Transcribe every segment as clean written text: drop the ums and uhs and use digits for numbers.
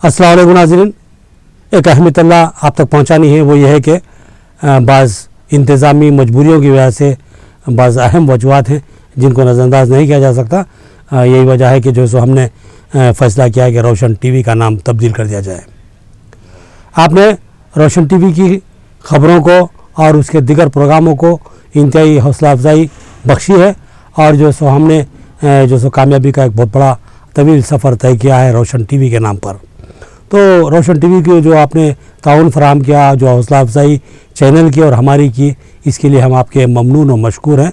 अस्सलाम वालेकुम नाज़रीन, एक अहम इत्तला आप तक पहुंचानी है। वो ये है कि बाज़ इंतज़ामी मजबूरियों की वजह से बाज़ अहम वजूहात हैं जिनको नज़रअंदाज नहीं किया जा सकता। यही वजह है कि जो सो हमने फ़ैसला किया है कि रोशन टीवी का नाम तब्दील कर दिया जाए। आपने रोशन टीवी की ख़बरों को और उसके दिगर प्रोग्रामों को इंतहाई हौसला अफजाई बख्शी है और जो सो हमने जो सो कामयाबी का एक बहुत बड़ा तवील सफ़र तय किया है रोशन टीवी के नाम पर। तो रोशन टीवी की जो आपने ताउन फराहम किया, जो हौसला अफजाई चैनल की और हमारी की, इसके लिए हम आपके ममनून और मशकूर हैं।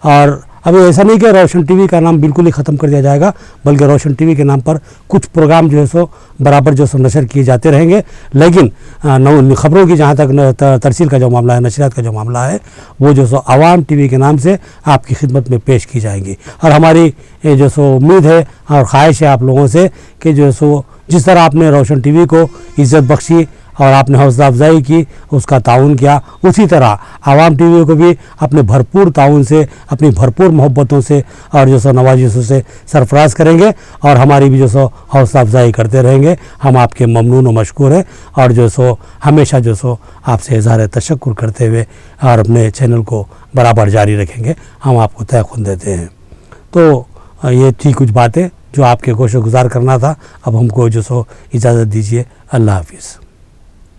और अब ऐसा नहीं कि रोशन टीवी का नाम बिल्कुल ही ख़त्म कर दिया जाएगा, बल्कि रोशन टीवी के नाम पर कुछ प्रोग्राम जो है सो बराबर जो सो नशर किए जाते रहेंगे। लेकिन ख़बरों की जहाँ तक तरसील का जो मामला है, नशरियात का जो मामला है, वो जो सो आवाम टीवी के नाम से आपकी खिदमत में पेश की जाएंगी। और हमारी जो सो उम्मीद है और ख्वाहिश है आप लोगों से कि जो सो जिस तरह आपने रोशन टीवी को इज़्ज़त बख्शी और आपने हौसला अफजाई की, उसका ताउन किया, उसी तरह आवाम टीवी को भी अपने भरपूर ताउन से, अपनी भरपूर मोहब्बतों से और जो सो नवाजिशों से सरफराज करेंगे और हमारी भी जो सो हौसला अफजाई करते रहेंगे। हम आपके ममनून और मशकूर हैं और जो सो हमेशा जो सो आपसे इज़हार तशक्कुर करते हुए और अपने चैनल को बराबर जारी रखेंगे। हम आपको तय खुन देते हैं। तो ये थी कुछ बातें जो आपके गोशो गुजार करना था। अब हमको जो सो इजाज़त दीजिए। अल्लाह हाफिज़।